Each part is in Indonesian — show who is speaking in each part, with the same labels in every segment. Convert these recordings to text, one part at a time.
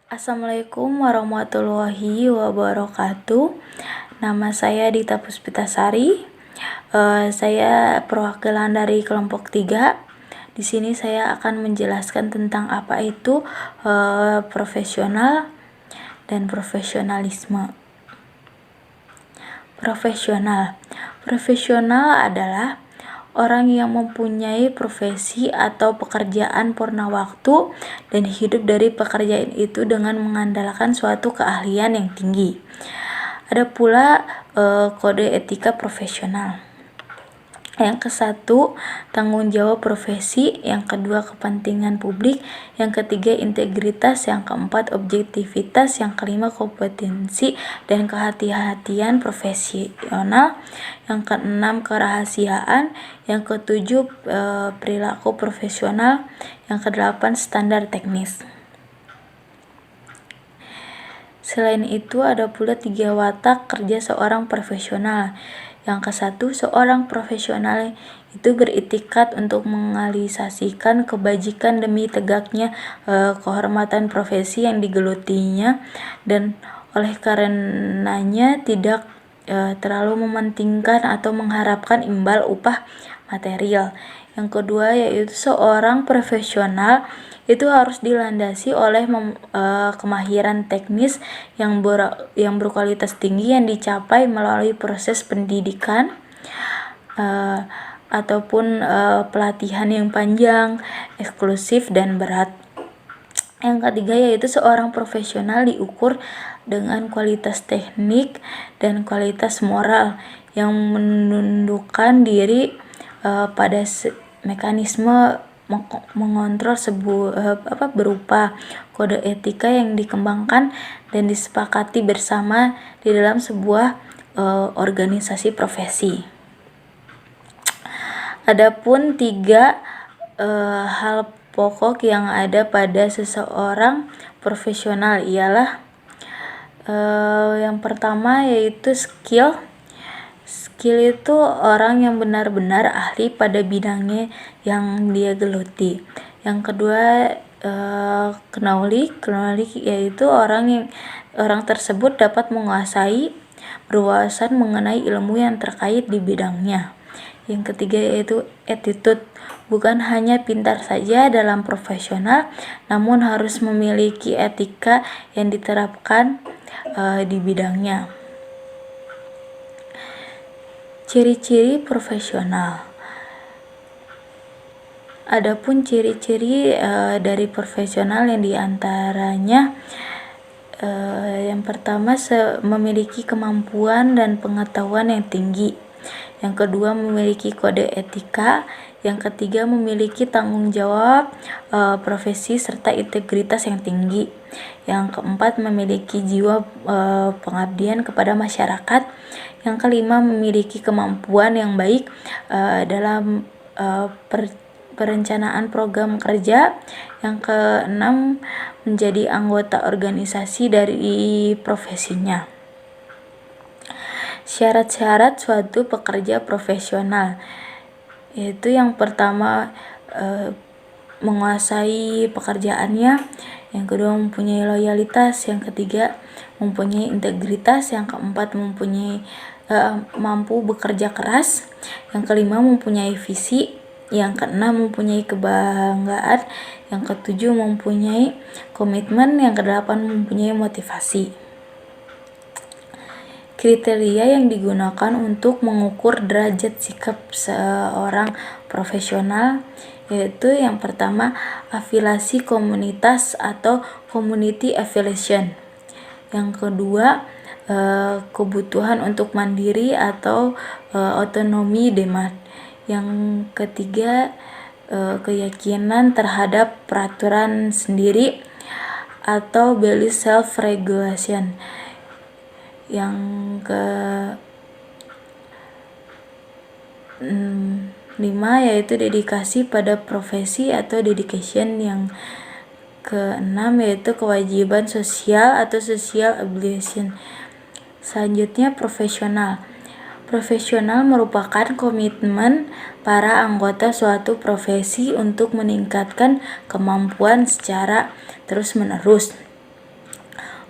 Speaker 1: Assalamualaikum warahmatullahi wabarakatuh. Nama saya Dita Puspitasari. Saya perwakilan dari kelompok 3. Di sini saya akan menjelaskan tentang apa itu profesional dan profesionalisme. Profesional adalah orang yang mempunyai profesi atau pekerjaan purna waktu dan hidup dari pekerjaan itu dengan mengandalkan suatu keahlian yang tinggi. Ada pula kode etika profesional. Yang ke-1, tanggung jawab profesi. Yang kedua, kepentingan publik. Yang ketiga, integritas. Yang keempat, objektivitas. Yang kelima, kompetensi dan kehati-hatian profesional. Yang keenam, kerahasiaan. Yang ketujuh, perilaku profesional. Yang kedelapan, standar teknis. Selain itu, ada pula 3 watak kerja seorang profesional. Yang ke-1, seorang profesional itu beritikat untuk mengrealisasikan kebajikan demi tegaknya kehormatan profesi yang digelutinya, dan oleh karenanya tidak terlalu mementingkan atau mengharapkan imbal upah material. Yang kedua, yaitu seorang profesional itu harus dilandasi oleh kemahiran teknis yang berkualitas tinggi yang dicapai melalui proses pendidikan ataupun pelatihan yang panjang, eksklusif, dan berat. Yang ketiga, yaitu seorang profesional diukur dengan kualitas teknik dan kualitas moral yang menundukkan diri pada mekanisme mengontrol berupa kode etika yang dikembangkan dan disepakati bersama di dalam sebuah organisasi profesi. Adapun 3 hal pokok yang ada pada seseorang profesional ialah yang pertama, yaitu skill. Skill itu orang yang benar-benar ahli pada bidangnya yang dia geluti. Yang kedua, knowledge yaitu orang tersebut dapat menguasai, berwawasan mengenai ilmu yang terkait di bidangnya. Yang ketiga, yaitu attitude. Bukan hanya pintar saja dalam profesional, namun harus memiliki etika yang diterapkan di bidangnya. Ciri-ciri profesional. Adapun ciri-ciri dari profesional yang diantaranya yang pertama, memiliki kemampuan dan pengetahuan yang tinggi. Yang kedua, memiliki kode etika. Yang ketiga, memiliki tanggung jawab profesi serta integritas yang tinggi. Yang keempat, memiliki jiwa pengabdian kepada masyarakat. Yang kelima, memiliki kemampuan yang baik dalam perencanaan program kerja. Yang keenam, menjadi anggota organisasi dari profesinya. Syarat-syarat suatu pekerja profesional, yaitu yang pertama, menguasai pekerjaannya. Yang kedua, mempunyai loyalitas. Yang ketiga, mempunyai integritas. Yang keempat, mampu bekerja keras. Yang kelima, mempunyai visi. Yang keenam, mempunyai kebanggaan. Yang ketujuh, mempunyai komitmen. Yang kedelapan, mempunyai motivasi. Kriteria yang digunakan untuk mengukur derajat sikap seorang profesional, yaitu yang pertama, afiliasi komunitas atau community affiliation. Yang kedua, kebutuhan untuk mandiri atau otonomi demand. Yang ketiga, keyakinan terhadap peraturan sendiri atau belief self-regulation. Yang kelima, yaitu dedikasi pada profesi atau dedication. Yang keenam, yaitu kewajiban sosial atau social obligation. Selanjutnya, profesional. Profesional merupakan komitmen para anggota suatu profesi untuk meningkatkan kemampuan secara terus-menerus.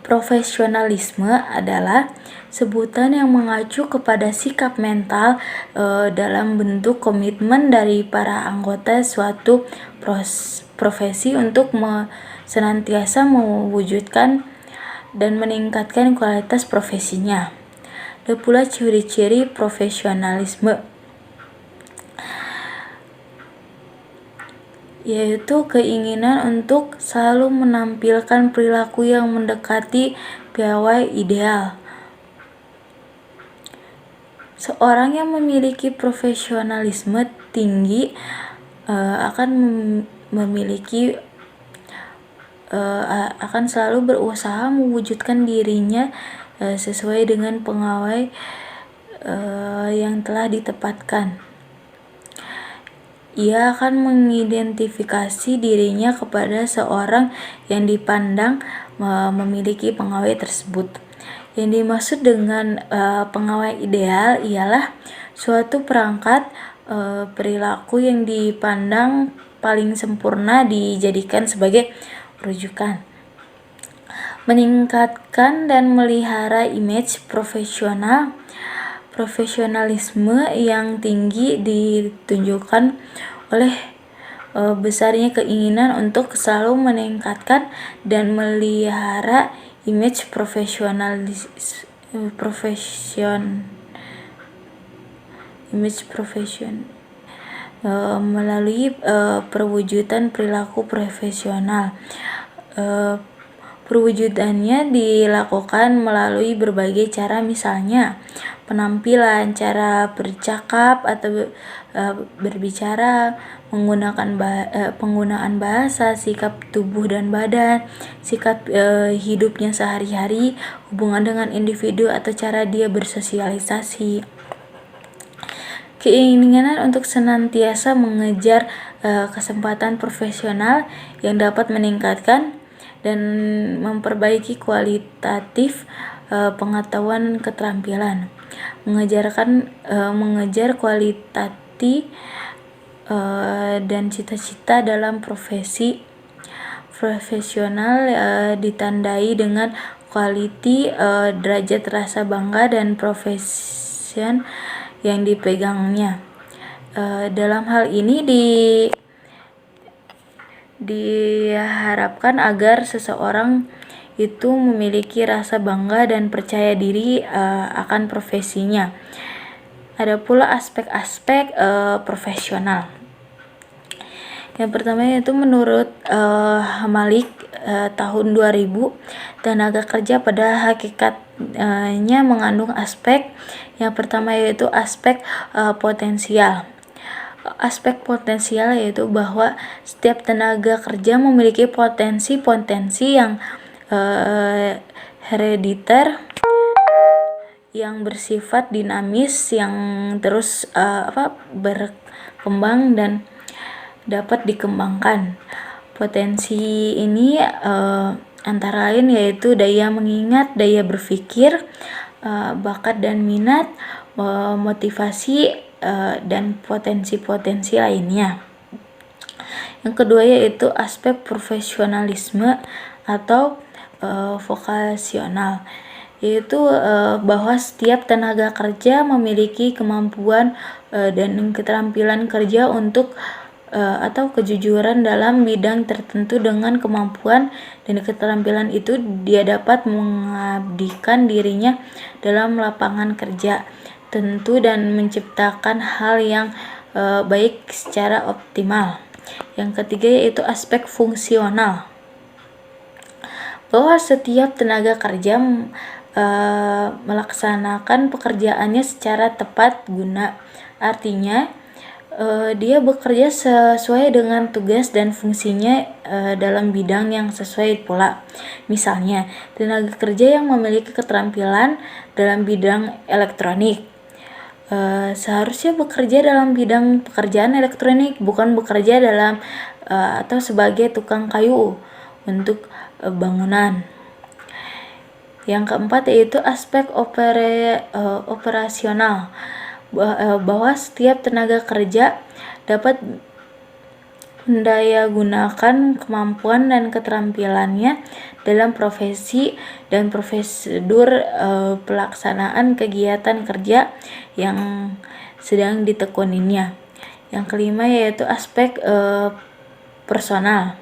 Speaker 1: Profesionalisme adalah sebutan yang mengacu kepada sikap mental dalam bentuk komitmen dari para anggota suatu profesi untuk senantiasa mewujudkan dan meningkatkan kualitas profesinya. Ada pula ciri-ciri profesionalisme, yaitu keinginan untuk selalu menampilkan perilaku yang mendekati piawai ideal. Seorang yang memiliki profesionalisme tinggi akan selalu berusaha mewujudkan dirinya sesuai dengan pegawai yang telah ditempatkan. Ia akan mengidentifikasi dirinya kepada seorang yang dipandang memiliki pegawai tersebut. Yang dimaksud dengan pegawai ideal ialah suatu perangkat perilaku yang dipandang paling sempurna dijadikan sebagai rujukan. Meningkatkan dan melihara image profesional. Profesionalisme yang tinggi ditunjukkan oleh besarnya keinginan untuk selalu meningkatkan dan melihara image melalui perwujudan perilaku profesional. Perwujudannya dilakukan melalui berbagai cara, misalnya penampilan, cara bercakap atau berbicara, penggunaan bahasa, sikap tubuh dan badan, sikap hidupnya sehari-hari, hubungan dengan individu atau cara dia bersosialisasi. Keinginan untuk senantiasa mengejar kesempatan profesional yang dapat meningkatkan dan memperbaiki kualitatif pengetahuan keterampilan. Mengejar kualitatif dan cita-cita dalam profesi profesional ditandai dengan quality, derajat rasa bangga dan profesion yang dipegangnya. Dalam hal ini diharapkan agar seseorang itu memiliki rasa bangga dan percaya diri akan profesinya. Ada pula aspek-aspek profesional. Yang pertama yaitu menurut Malik tahun 2000, tenaga kerja pada hakikatnya mengandung aspek. Yang pertama yaitu aspek potensial. Aspek potensial yaitu bahwa setiap tenaga kerja memiliki potensi-potensi yang herediter, yang bersifat dinamis, yang terus berkembang dan dapat dikembangkan. Potensi ini antara lain yaitu daya mengingat, daya berpikir, bakat dan minat, motivasi, dan potensi-potensi lainnya. Yang kedua yaitu aspek profesionalisme atau vokasional, yaitu bahwa setiap tenaga kerja memiliki kemampuan dan keterampilan kerja untuk atau kejujuran dalam bidang tertentu. Dengan kemampuan dan keterampilan itu dia dapat mengabdikan dirinya dalam lapangan kerja tentu dan menciptakan hal yang baik secara optimal. Yang ketiga yaitu aspek fungsional, bahwa setiap tenaga kerja melaksanakan pekerjaannya secara tepat guna. Artinya dia bekerja sesuai dengan tugas dan fungsinya dalam bidang yang sesuai pula. Misalnya, tenaga kerja yang memiliki keterampilan dalam bidang elektronik seharusnya bekerja dalam bidang pekerjaan elektronik, bukan bekerja dalam atau sebagai tukang kayu untuk bangunan. Yang keempat yaitu aspek operasional, bahwa setiap tenaga kerja dapat mendayagunakan kemampuan dan keterampilannya dalam profesi dan prosedur pelaksanaan kegiatan kerja yang sedang ditekuninya. Yang kelima yaitu aspek personal.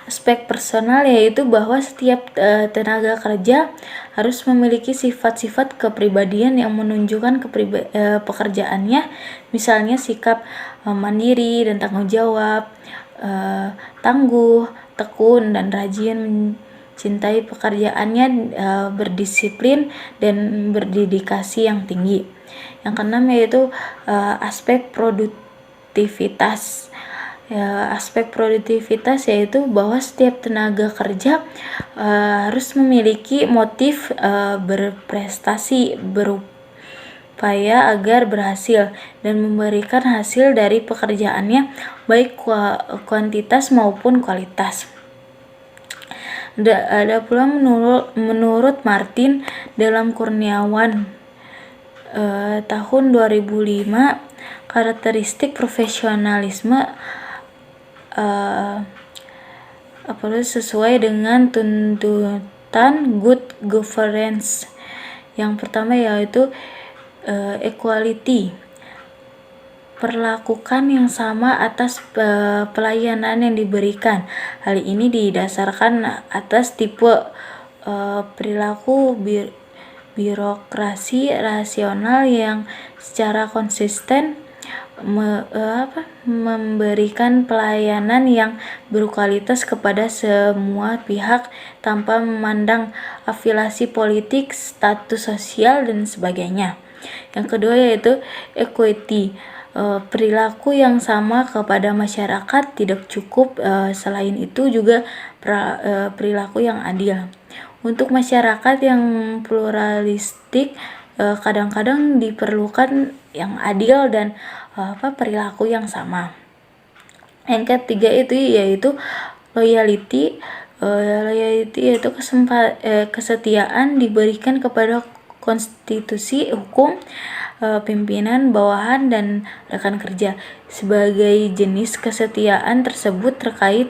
Speaker 1: Aspek personal yaitu bahwa setiap tenaga kerja harus memiliki sifat-sifat kepribadian yang menunjukkan pekerjaannya, misalnya sikap mandiri dan tanggung jawab, tangguh, tekun, dan rajin, mencintai pekerjaannya, berdisiplin, dan berdedikasi yang tinggi. Yang keenam yaitu aspek produktivitas. Aspek produktivitas yaitu bahwa setiap tenaga kerja harus memiliki motif berprestasi, berupaya agar berhasil dan memberikan hasil dari pekerjaannya, baik kuantitas maupun kualitas. Ada pula menurut Martin dalam Kurniawan tahun 2005, karakteristik profesionalisme sesuai dengan tuntutan good governance. Yang pertama yaitu equality, perlakukan yang sama atas pelayanan yang diberikan. Hal ini didasarkan atas tipe perilaku birokrasi rasional yang secara konsisten memberikan pelayanan yang berkualitas kepada semua pihak tanpa memandang afiliasi politik, status sosial, dan sebagainya. Yang kedua yaitu equity, perilaku yang sama kepada masyarakat tidak cukup, selain itu juga perilaku yang adil. Untuk masyarakat yang pluralistik, kadang-kadang diperlukan yang adil dan perilaku yang sama. Yang ketiga itu yaitu loyalty. Loyalty yaitu kesetiaan diberikan kepada konstitusi, hukum, pimpinan, bawahan, dan rekan kerja. Sebagai jenis kesetiaan tersebut terkait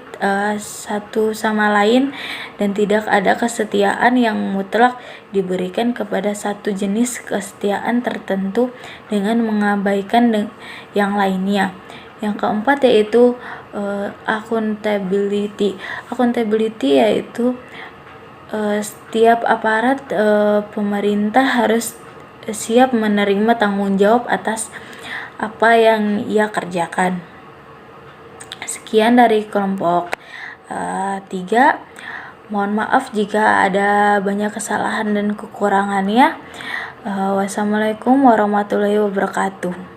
Speaker 1: satu sama lain dan tidak ada kesetiaan yang mutlak diberikan kepada satu jenis kesetiaan tertentu dengan mengabaikan yang lainnya. Yang keempat yaitu accountability. Accountability yaitu setiap aparat pemerintah harus siap menerima tanggung jawab atas apa yang ia kerjakan. Sekian dari kelompok 3. Mohon maaf jika ada banyak kesalahan dan kekurangannya. Wassalamualaikum warahmatullahi wabarakatuh.